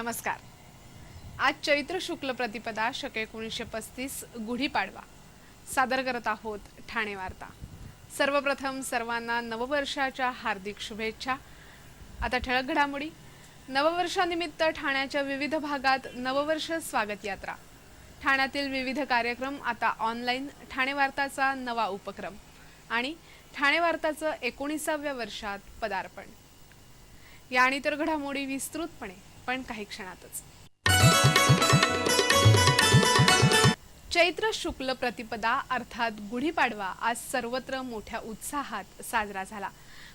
नमस्कार। आज चैत्र शुक्ल प्रतिपदा शके 1935 गुढीपाडवा सादर करत आहोत ठाणे वार्ता। सर्वप्रथम सर्वांना नववर्षाच्या हार्दिक शुभेच्छा। आता ठळक घडामोडी। नववर्षानिमित्त ठाण्याच्या विविध भागात नववर्ष स्वागत यात्रा। ठाण्यातील विविध कार्यक्रम आता ऑनलाईन। ठाणे वार्ताचा नवा उपक्रम आणि ठाणे वार्ताचं 19व्या वर्षात पदार्पण। या आणि इतर घडामोडी विस्तृतपणे पण काही क्षणातच। चैत्र शुक्ल प्रतिपदा अर्थात गुढीपाडवा आज सर्वत्र मोठ्या उत्साहात साजरा झाला।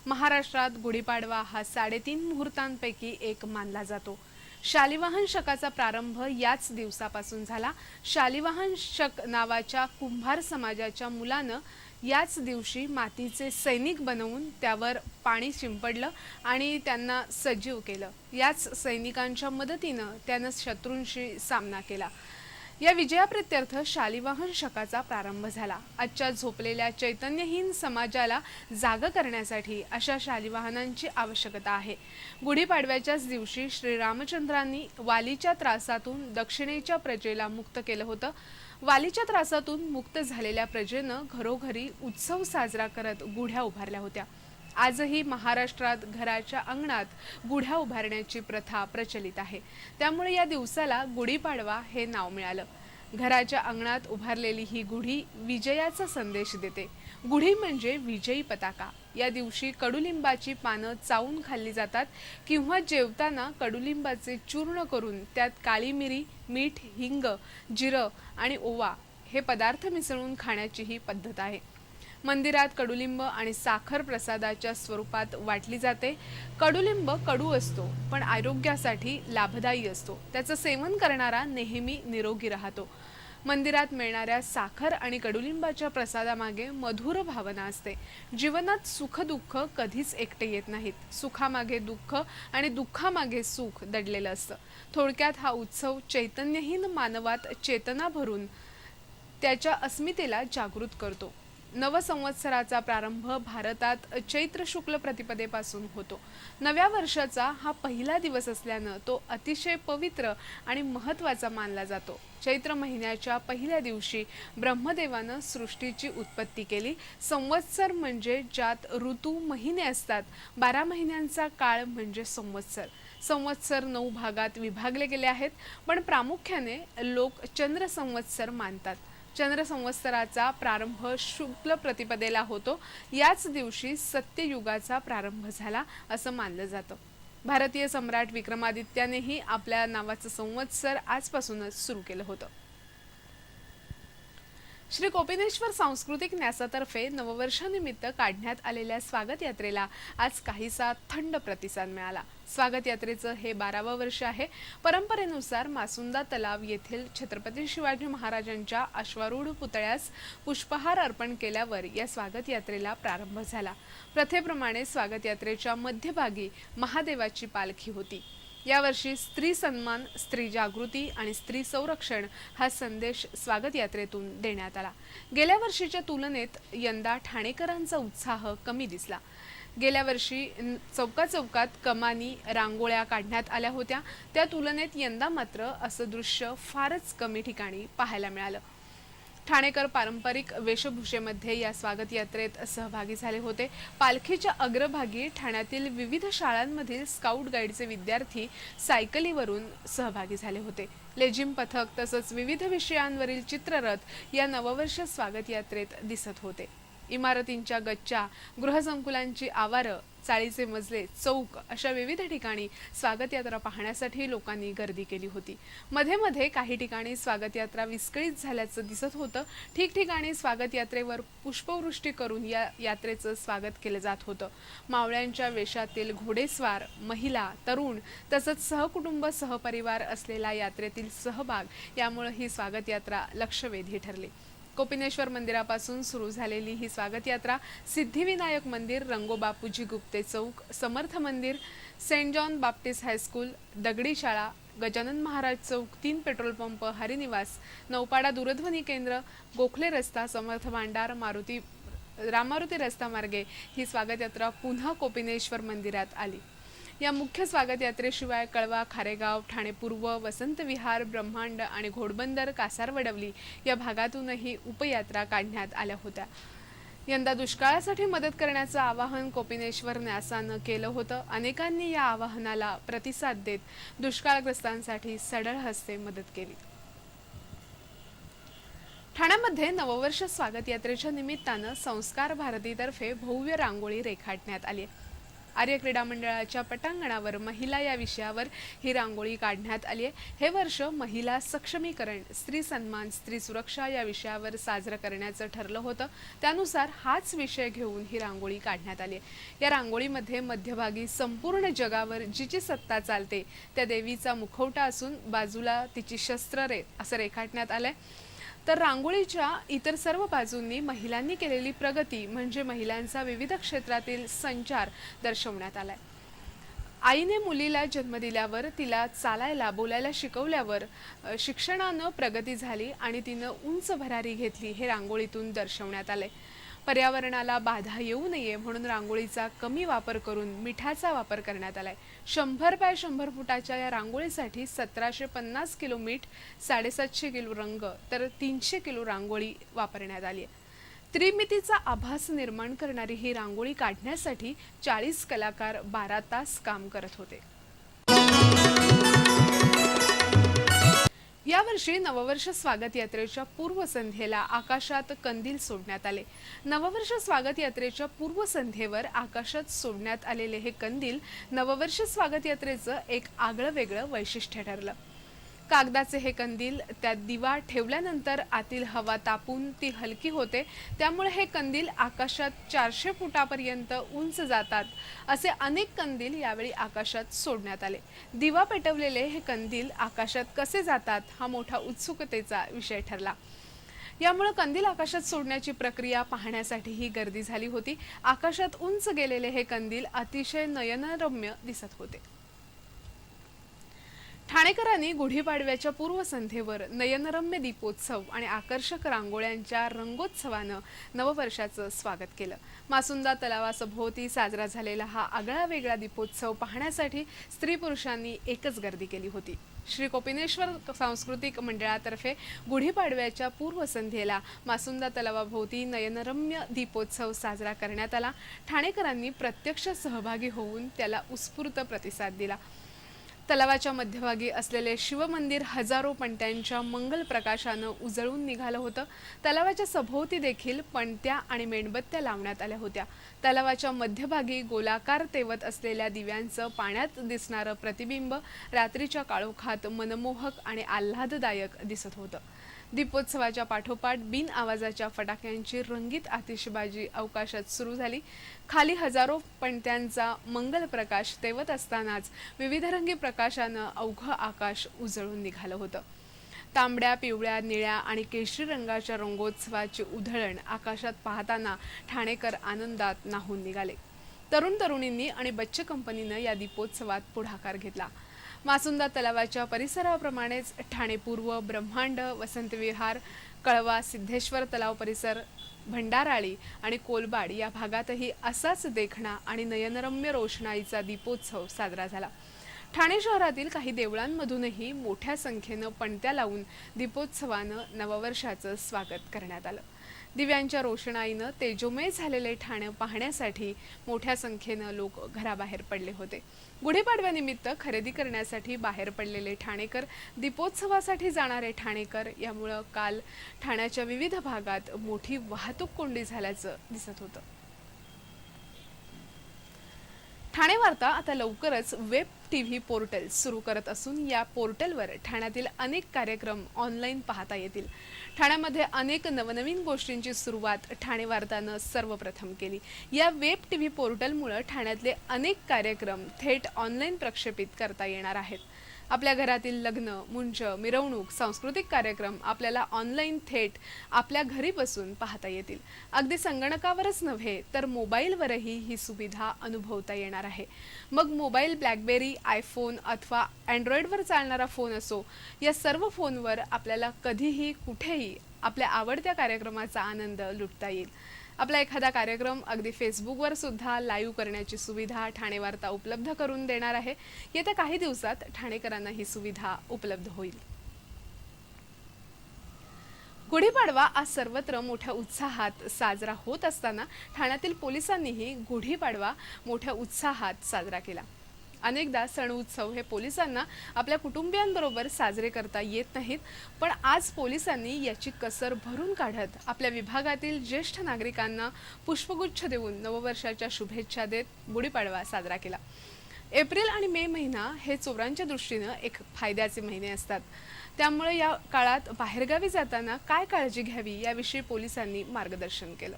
महाराष्ट्रात गुढीपाडवा हा 3.5 मुहूर्तांपैकी एक मानला जातो। शालिवाहन शकाचा प्रारंभ याच दिवसापासून झाला। शालिवाहन शक नावाच्या कुंभार समाजाच्या मुलानं याच दिवशी मातीचे सैनिक बनवून त्यावर पाणी शिंपडलं आणि त्यांना सजीव केलं। याच सैनिकांच्या मदतीनं त्यानं शत्रूंशी सामना केला। या विजयाप्रित्यर्थ शालिवाहन शकाचा प्रारंभ झाला। आजच्या झोपलेल्या चैतन्यहीन समाजाला जाग करण्यासाठी अशा शालिवाहनांची आवश्यकता आहे। गुढीपाडव्याच्याच दिवशी श्रीरामचंद्रांनी वालीच्या त्रासातून दक्षिणेच्या प्रजेला मुक्त केलं होतं। वालीच्या त्रासातून मुक्त झालेल्या प्रजेनं घरोघरी उत्सव साजरा करत गुढ्या उभारल्या होत्या। आजही महाराष्ट्रात घराच्या अंगणात गुढ्या उभारण्याची प्रथा प्रचलित आहे। त्यामुळे या दिवसाला गुढीपाडवा हे नाव मिळालं। घराच्या अंगणात उभारलेली ही गुढी विजयाचा संदेश देते। गुढी म्हणजे विजयी पताका। या दिवशी कडुलिंबाची पानं चावून खाल्ली जातात किंवा जेवताना कडुलिंबाचे चूर्ण करून त्यात काळी मिरी, मीठ, हिंग, जिरं आणि ओवा हे पदार्थ मिसळून खाण्याची ही पद्धत आहे। मंदिरात कडुलिंब आणि साखर प्रसादाच्या स्वरूपात वाटली जाते। कडुलिंब कडू असतो पण आरोग्यासाठी लाभदायी असतो। त्याचं सेवन करणारा नेहमी निरोगी राहतो। मंदिरात मिळणाऱ्या साखर आणि कडुलिंबाच्या प्रसादामागे मधुर भावना असते। जीवनात सुख दुःख कधीच एकटे येत नाहीत। सुखामागे दुःख आणि दुःखामागे सुख दडलेलं असतं। थोडक्यात हा उत्सव चैतन्यहीन मानवात चेतना भरून त्याच्या अस्मितेला जागृत करतो। नवसंवत्सराचा प्रारंभ भारतात चैत्र शुक्ल प्रतिपदेपासून होतो। नव्या वर्षाचा हा पहिला दिवस असल्यानं तो अतिशय पवित्र आणि महत्त्वाचा मानला जातो। चैत्र महिन्याच्या पहिल्या दिवशी ब्रह्मदेवानं सृष्टीची उत्पत्ती केली। संवत्सर म्हणजे ज्यात ऋतू महिने असतात। 12 महिन्यांचा काळ म्हणजे संवत्सर। संवत्सर 9 भागात विभागले गेले आहेत, पण प्रामुख्याने लोक चंद्र संवत्सर मानतात। चंद्र संवत्सराचा प्रारंभ शुक्ल प्रतिपदेला होतो। याच दिवशी सत्ययुगाचा प्रारंभ झाला असं मानलं जातं। भारतीय सम्राट विक्रमादित्यानेही आपल्या नावाचं संवत्सर आजपासूनच सुरू केलं होतं। श्री कोपिनेश्वर सांस्कृतिक न्यासातर्फे नववर्षानिमित्त काढण्यात आलेल्या स्वागत यात्रेला आज काहीसा थंड प्रतिसाद मिळाला। स्वागत यात्रेचं हे 12वं वर्ष आहे। परंपरेनुसार मासुंदा तलाव येथील छत्रपती शिवाजी महाराजांच्या अश्वारूढ पुतळ्यास पुष्पहार अर्पण केल्यावर या स्वागत यात्रेला प्रारंभ झाला। प्रथेप्रमाणे स्वागत यात्रेच्या मध्यभागी महादेवाची पालखी होती। यावर्षी स्त्री सन्मान, स्त्री जागृती आणि स्त्री संरक्षण हा संदेश स्वागत यात्रेतून देण्यात आला। गेल्या वर्षीच्या तुलनेत यंदा ठाणेकरांचा उत्साह कमी दिसला। गेल्या वर्षी चौकाचौकात कमानी, रांगोळ्या काढण्यात आल्या होत्या। त्या तुलनेत यंदा मात्र असं दृश्य फारच कमी ठिकाणी पाहायला मिळालं। ठाणेकर पारंपरिक वेशभूषेमध्ये या स्वागत यात्रेत सहभागी झाले होते। पालखीच्या अग्रभागी ठाण्यातील विविध शाळांमधील स्काउट गाईडचे विद्यार्थी सायकलीवरून सहभागी झाले होते। लेझिम पथक तसंच विविध विषयांवरील चित्ररथ या नववर्ष स्वागत यात्रेत दिसत होते। इमारतींच्या गच्च्या, गृहसंकुलांची आवारं, चाळीचे मजले, चौक अशा विविध ठिकाणी स्वागत यात्रा पाहण्यासाठी लोकांनी गर्दी केली होती। मध्ये मध्ये काही ठिकाणी स्वागत यात्रा विस्कळीत झाल्याचं दिसत होतं। ठिकठिकाणी स्वागत यात्रेवर पुष्पवृष्टी करून या यात्रेचं स्वागत केलं जात होतं। मावळ्यांच्या वेशातील घोडेस्वार, महिला, तरुण तसंच सहकुटुंब सहपरिवार असलेला यात्रेतील सहभाग यामुळे ही स्वागत यात्रा लक्षवेधी ठरली। कोपिनेश्वर मंदिरापासून सुरू झालेली ही स्वागत यात्रा सिद्धिविनायक मंदिर, रंगोबापूजी गुप्ते चौक, समर्थ मंदिर, सेंट जॉन बाप्टिस्ट हायस्कूल, दगडी शाळा, गजानन महाराज चौक, 3 पेट्रोल पंप, हरिनिवास, नौपाडा दूरध्वनी केंद्र, गोखले रस्ता, समर्थ भांडार, राम मारुती रस्ता मार्गे ही स्वागत यात्रा पुन्हा कोपिनेश्वर मंदिरात आली। या मुख्य स्वागत यात्रेशिवाय कळवा, खारेगाव, ठाणे पूर्व, वसंत विहार, ब्रह्मांड आणि घोडबंदर, कासारवडवली या भागातूनही उपयात्रा काढण्यात आल्या होत्या। यंदा दुष्काळासाठी मदत करण्याचं आवाहन कोपिनेश्वर न्यासानं केलं होतं। अनेकांनी या आवाहनाला प्रतिसाद देत दुष्काळग्रस्तांसाठी सढळ हस्ते मदत केली। ठाण्यामध्ये नववर्ष स्वागत यात्रेच्या निमित्तानं संस्कार भारतीतर्फे भव्य रांगोळी रेखाटण्यात आली। आर्य क्रीडा मंडळाच्या पटांगणावर महिला या विषयावर ही रांगोळी काढण्यात आली आहे। हे वर्ष महिला सक्षमीकरण, स्त्री सन्मान, स्त्री सुरक्षा या विषयावर साजरं करण्याचं ठरलं होतं। त्यानुसार हाच विषय घेऊन ही रांगोळी काढण्यात आली आहे। या रांगोळीमध्ये मध्यभागी संपूर्ण जगावर जिची सत्ता चालते त्या देवीचा मुखवटा असून बाजूला तिची शस्त्रे असं रेखाटण्यात आलंय। तर रांगोळीच्या इतर सर्व बाजूंनी महिलांनी केलेली प्रगती म्हणजे महिलांचा विविध क्षेत्रातील संचार दर्शवण्यात आलाय। आईने मुलीला जन्म दिल्यावर तिला चालायला बोलायला शिकवल्यावर शिक्षणानं प्रगती झाली आणि तिनं उंच भरारी घेतली हे रांगोळीतून दर्शवण्यात आले। पर्यावरणाला बाधा येऊ नये म्हणून रांगोळीचा कमी वापर करून मिठाचा वापर करण्यात आलाय। 100 बाय 100 फुटाच्या या रांगोळीसाठी 1750 किलो मीठ, 750 किलो रंग तर 300 किलो रांगोळी वापरण्यात आली आहे। त्रिमितीचा आभास निर्माण करणारी ही रांगोळी काढण्यासाठी 40 कलाकार 12 तास काम करत होते। यावर्षी नववर्ष स्वागत यात्रेच्या पूर्वसंध्येला आकाशात कंदील सोडण्यात आले। नववर्ष स्वागत यात्रेच्या पूर्वसंध्येवर आकाशात सोडण्यात आलेले हे कंदील नववर्ष स्वागत यात्रेचं एक आगळं-वेगळं वैशिष्ट्य ठरलं। कागदाचे हे कंदील त्यात दिवा ठेवल्यानंतर आतील हवा तापून ती हलकी होते, त्यामुळे हे कंदील आकाशात 400 फुटापर्यंत उंच जातात। असे अनेक कंदील यावेळी आकाशात सोडण्यात आले। दिवा पेटवलेले हे कंदील आकाशात कसे जातात हा मोठा उत्सुकतेचा विषय ठरला। यामुळे कंदील आकाशात सोडण्याची प्रक्रिया पाहण्यासाठी ही गर्दी झाली होती। आकाशात उंच गेलेले हे कंदील अतिशय नयनरम्य दिसत होते। ठाणेकरांनी गुढीपाडव्याच्या पूर्वसंध्येवर नयनरम्य दीपोत्सव आणि आकर्षक रांगोळ्यांच्या रंगोत्सवानं नववर्षाचं स्वागत केलं। मासुंदा तलावासभोवती साजरा झालेला हा आगळा वेगळा दीपोत्सव पाहण्यासाठी स्त्री पुरुषांनी एकच गर्दी केली होती। श्री कोपिनेश्वर सांस्कृतिक मंडळातर्फे गुढीपाडव्याच्या पूर्वसंध्येला मासुंदा तलावाभोवती नयनरम्य दीपोत्सव साजरा करण्यात आला। ठाणेकरांनी प्रत्यक्ष सहभागी होऊन त्याला उत्स्फूर्त प्रतिसाद दिला। तलावाच्या मध्यभागी असलेले शिवमंदिर हजारो पणत्यांच्या मंगल प्रकाशानं उजळून निघालं होतं। तलावाच्या सभोवती देखील पणत्या आणि मेणबत्त्या लावण्यात आल्या होत्या। तलावाच्या मध्यभागी गोलाकार तेवत असलेल्या दिव्यांचं पाण्यात दिसणारं प्रतिबिंब रात्रीच्या काळोखात मनमोहक आणि आल्हाददायक दिसत होतं। दीपोत्सवाच्या पाठोपाठ बिन आवाजाच्या फटाक्यांची रंगीत आतिषबाजी अवकाशात सुरू झाली। खाली हजारो पणत्यांचा मंगल प्रकाश तेवत असतानाच विविधरंगी प्रकाशानं अवघं आकाश उजळून निघालं होतं। तांबड्या, पिवळ्या, निळ्या आणि केशरी रंगाच्या रंगोत्सवाची उधळण आकाशात पाहताना ठाणेकर आनंदात न्हाऊन निघाले। तरुण तरुणींनी आणि बच्चे कंपनीनं या दीपोत्सवात पुढाकार घेतला। मासुंदा तलावाच्या परिसराप्रमाणेच ठाणे पूर्व, ब्रह्मांड, वसंत विहार, कळवा, सिद्धेश्वर तलाव परिसर, भंडाराळी आणि कोलबाड या भागातही असाच देखणा आणि नयनरम्य रोषणाईचा दीपोत्सव साजरा झाला। ठाणे शहरातील काही देवळांमधूनही मोठ्या संख्येनं पणत्या लावून दीपोत्सवानं नववर्षाचं स्वागत करण्यात आलं। दिव्यांच्या रोषणाईनं तेजोमय झालेले ठाणे पाहण्यासाठी मोठ्या संख्येनं लोक घराबाहेर पडले होते। गुढीपाडव्यानिमित्त खरेदी करण्यासाठी बाहेर पडलेले ठाणेकर, दीपोत्सवासाठी जाणारे ठाणेकर यामुळे काल ठाण्याच्या विविध भागात मोठी वाहतूक कोंडी झाल्याचं दिसत होतं। ठाणे वार्ता आता लवकरच वेब टीव्ही पोर्टल सुरू करत असून या पोर्टलवर ठाण्यातील अनेक कार्यक्रम ऑनलाईन पाहता येतील। ठाण्यामध्ये अनेक नवनवीन गोष्टींची सुरुवात ठाणे वार्तानं सर्वप्रथम केली। या वेब टीव्ही पोर्टलमुळे ठाण्यातले अनेक कार्यक्रम थेट ऑनलाईन प्रक्षेपित करता येणार आहेत। आपल्या घरातील लग्न, मुंज, मिरवणूक, सांस्कृतिक कार्यक्रम आपल्याला ऑनलाईन थेट आपल्या घरी बसून पाहता येतील। अगदी संगणकावरच नव्हे तर मोबाईलवरही ही सुविधा अनुभवता येणार आहे। मग मोबाईल ब्लॅकबेरी, आयफोन अथवा अँड्रॉइडवर चालणारा फोन असो, या सर्व फोनवर आपल्याला कधीही कुठेही आपल्या आवडत्या कार्यक्रमाचा आनंद लुटता येईल। आपला एखादा कार्यक्रम अगदी फेसबुकवर सुद्धा लाईव्ह करण्याची सुविधा ठाणे वार्ता उपलब्ध करून देणार आहे। येत्या काही दिवसात ठाणेकरांना ही सुविधा उपलब्ध होईल। गुढीपाडवा आज सर्वत्र मोठ्या उत्साहात साजरा होत असताना ठाण्यातील पोलिसांनीही गुढीपाडवा मोठ्या उत्साहात साजरा केला। अनेकदा सण उत्सव हे पोलिसांना आपल्या कुटुंबियांबरोबर साजरे करता येत नाहीत, पण आज पोलिसांनी याची कसर भरून काढत आपल्या विभागातील ज्येष्ठ नागरिकांना पुष्पगुच्छ देऊन नववर्षाच्या शुभेच्छा देत गुढीपाडवा साजरा केला। एप्रिल आणि मे महिना हे चोरांच्या दृष्टीने एक फायद्याचे महिने असतात, त्यामुळे या काळात बाहेरगावी जाताना काय काळजी घ्यावी याविषयी पोलिसांनी मार्गदर्शन केलं।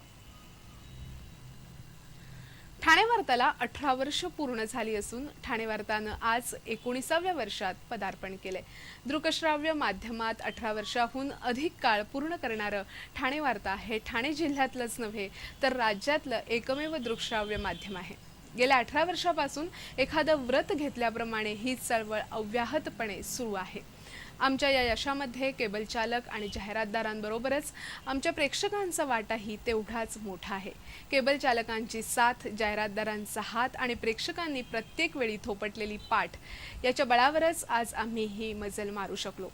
ठाणे वार्ताला 18 वर्ष पूर्ण झाली असून ठाणे वार्तानं आज 19व्या वर्षात पदार्पण केले। दृकश्राव्य माध्यमात 18 वर्षाहून अधिक काळ पूर्ण करणारं ठाणे वार्ता हे ठाणे जिल्ह्यातलंच नव्हे तर राज्यातलं एकमेव दृकश्राव्य माध्यम आहे। गेल्या 18 वर्षापासून एखादं व्रत घेतल्याप्रमाणे ही चळवळ अव्याहतपणे सुरू आहे। आमच्या या यशामध्ये केबल चालक आणि जाहिरातदारांबरोबरच आमच्या प्रेक्षकांचा वाटाही तेवढाच मोठा आहे। केबल चालकांची साथ, जाहिरातदारांचा हात आणि प्रेक्षकांनी प्रत्येक वेळी थोपटलेली पाठ याच्या बळावरच आज आम्ही ही मजल मारू शकलो।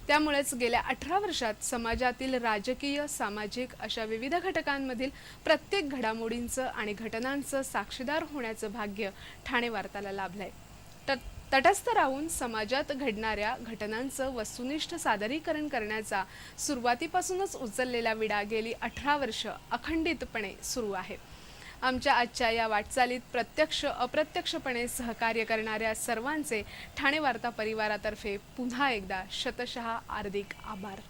त्यामुळेच गेल्या 18 वर्षात समाजातील राजकीय, सामाजिक अशा विविध घटकांमधील प्रत्येक घडामोडींचं आणि घटनांचं साक्षीदार होण्याचं भाग्य ठाणे वार्ताला लाभलंय। तटस्थ राहून समाजात घडणाऱ्या घटनांचं वस्तुनिष्ठ सादरीकरण करण्याचा सुरुवातीपासूनच उचललेला विडा गेली 18 वर्ष अखंडितपणे सुरू आहे। आमच्या आजच्या या वाटचालीत प्रत्यक्ष अप्रत्यक्षपणे सहकार्य करणाऱ्या सर्वांचे ठाणे वार्ता परिवारातर्फे पुन्हा एकदा शतशः हार्दिक आभार।